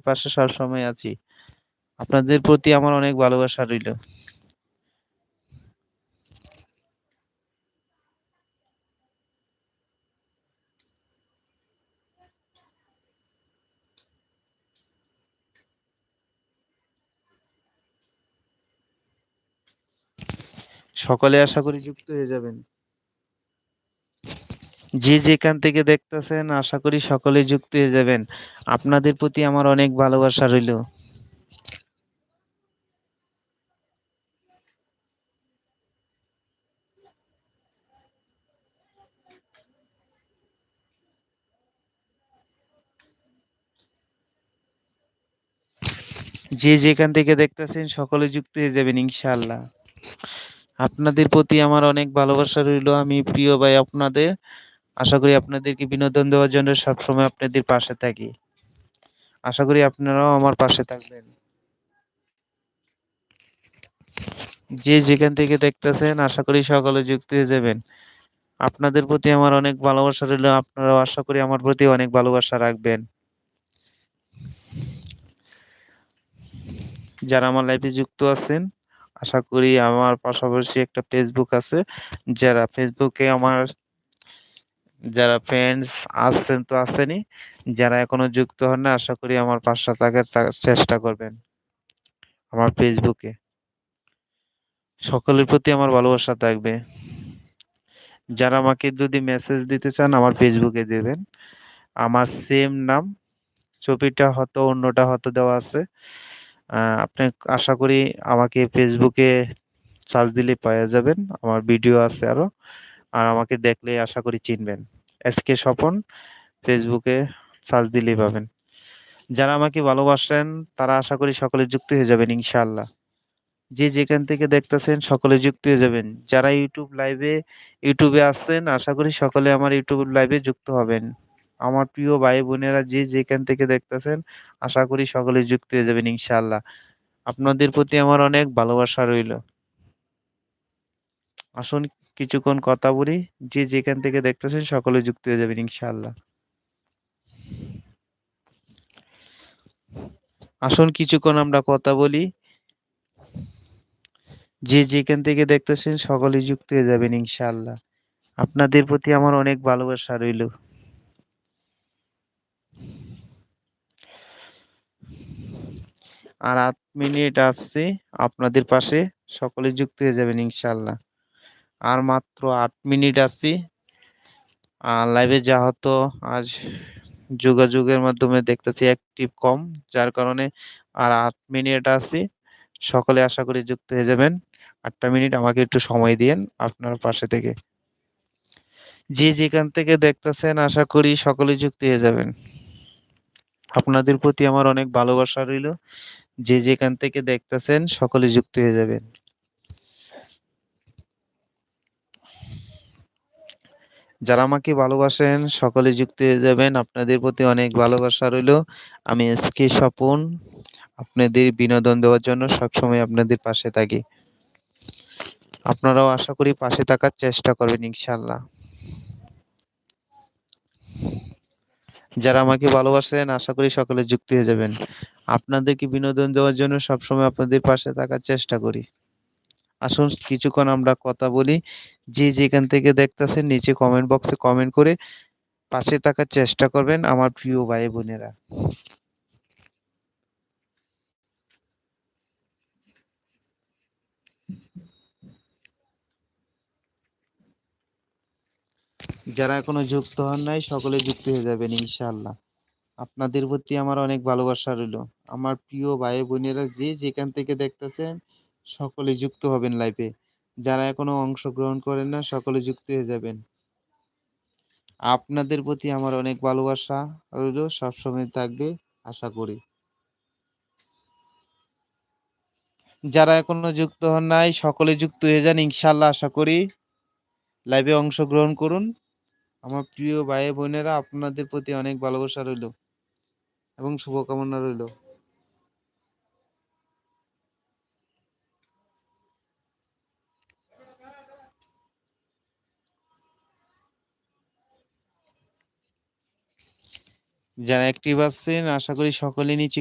পাশে সবসময় আছি। আপনাদের প্রতি আমার অনেক ভালোবাসা রইল। সকলে আশা করি যুক্ত হয়ে যাবেন। যে যেখান থেকে দেখতেছেন আশা করি সকলেই যুক্ত হয়ে যাবেন। আপনাদের প্রতি আমার অনেক ভালোবাসা রইল। যে যেখান থেকে দেখতেছেন সকলে যুক্ত হয়ে যাবেন ইনশাআল্লাহ। আপনাদের প্রতি আমার অনেক ভালোবাসা রইল। আমি প্রিয় ভাই আপনাদের। আশা করি আপনাদেরকে বিনোদন দেওয়ার জন্য সবসময় আপনাদের পাশে থাকি। আশা করি আপনারাও আমার পাশে থাকবেন। যে যেখান থেকে দেখতেছেন আশা করি সকলে যুক্ত হয়ে যাবেন। আপনাদের প্রতি আমার অনেক ভালোবাসা রইল। আপনারাও আশা করি আমার প্রতি অনেক ভালোবাসা রাখবেন। যারা আমার লাইফে যুক্ত আছেন আশা করি আমার পাশাপাশি একটা ফেসবুক আছে। যারা ফেসবুকে আমার যারা ফ্রেন্ডস আছেন তো আছেনই, যারা এখনো যুক্ত হন না আশা করি আমার পাশে থাকার চেষ্টা করবেন আমার ফেসবুকে। সকলের প্রতি আমার ভালোবাসা থাকবে। যারা আমাকে যদি মেসেজ দিতে চান আমার ফেসবুকে দেবেন। আমার সেম নাম, ছবিটা হয়তো অন্যটা হয়তো দেওয়া আছে। আপনি আশা করি আমাকে ফেসবুকে সার্চ দিলে পাওয়া যাবেন। আমার ভিডিও আছে আরো। আর আমাকে দেখলে আশা করি চিনবেন। এসকে স্বপন ফেসবুকে সার্চ দিলেই পাবেন। যারা আমাকে ভালোবাসেন তারা আশা করি সকলে যুক্ত হয়ে যাবেন ইনশাআল্লাহ। যে যেখান থেকে দেখতেছেন সকলে যুক্ত হয়ে যাবেন। যারা ইউটিউবে আসছেন আশা করি সকলে আমার ইউটিউব লাইভে যুক্ত হবেন। আমার প্রিয় ভাই বোনেরা যে যেখান থেকে দেখতেছেন আশা করি সকলে যুক্ত হয়ে যাবেন ইনশাআল্লাহ। আপনাদের প্রতি আমার অনেক ভালোবাসা রইল। আসুন কিছুক্ষণ কথা বলি। যে যেখান থেকে দেখতেছেন সকলে যুক্ত হয়ে যাবেন ইনশাআল্লাহ। আসুন কিছুক্ষণ আমরা কথা বলি। যে যেখান থেকে দেখতেছেন সকলে যুক্ত হয়ে যাবেন ইনশাআল্লাহ। আপনাদের প্রতি আমার অনেক ভালোবাসা রইল। আর 8 মিনিট আসছে আপনাদের পাশে সকলে যুক্ত হয়ে যাবেন ইনশাআল্লাহ। আর মাত্র 8 মিনিট আছি। লাইভে যা হতো আজ যোগাযোগের মাধ্যমে দেখতেছি অ্যাক্টিভ কম, যার কারণে আর 8 মিনিট আছি। সকলে আশা করি যুক্ত হয়ে যাবেন। 8টা মিনিট আমাকে একটু সময় দিয়েন আপনার পাশে থেকে। যে যেখান থেকে দেখতেছেন আশা করি সকলে যুক্ত হয়ে যাবেন। আপনাদের প্রতি আমার অনেক ভালোবাসা রইল। যে যেখান থেকে দেখতেছেন সকলে যুক্ত হয়ে যাবেন। যারা আমাকে ভালোবাসেন সকলে যুক্ত হয়ে যাবেন। আপনাদের প্রতি অনেক ভালোবাসা রইল। আমি এসকে স্বপন আপনাদের বিনোদন দেওয়ার জন্য সবসময় আপনাদের পাশে থাকি। আপনারাও আশা করি পাশে থাকার চেষ্টা করবেন ইনশাআল্লাহ। যারা আমাকে ভালোবাসেন আশা করি সকলে যুক্ত হয়ে যাবেন। আপনাদেরকে বিনোদন দেওয়ার জন্য সবসময় আপনাদের পাশে থাকার চেষ্টা করি। আসুন কিছুক্ষণ আমরা কথা বলি। যে যেখান থেকে দেখতেছেন নিচে কমেন্ট বক্সে কমেন্ট করে পাশে থাকার চেষ্টা করবেন আমার প্রিয় ভাই বোনেরা। যারা এখনো যুক্ত হন নাই সকলে যুক্ত হয়ে যাবেন ইনশাআল্লাহ। আপনাদের প্রতি আমার অনেক ভালোবাসা রইল। আমার প্রিয় ভাই বোনেরা যে যেখান থেকে দেখতেছেন সকলে যুক্ত হবেন লাইভে। যারা এখনো অংশগ্রহণ করেন না সকলে যুক্ত হয়ে যাবেন। আপনাদের প্রতি আমার অনেক ভালোবাসা রইল, সবসময় থাকবে আশা করি। যারা এখনো যুক্ত হন নাই সকলে যুক্ত হয়ে যান ইনশাআল্লাহ। আশা করি লাইভে অংশগ্রহণ করুন। আমার প্রিয় ভাই বোনেরা আপনাদের প্রতি অনেক ভালোবাসা রইল এবং শুভকামনা রইল। যারা অ্যাক্টিভ আছেন আশা করি সকলে নিচে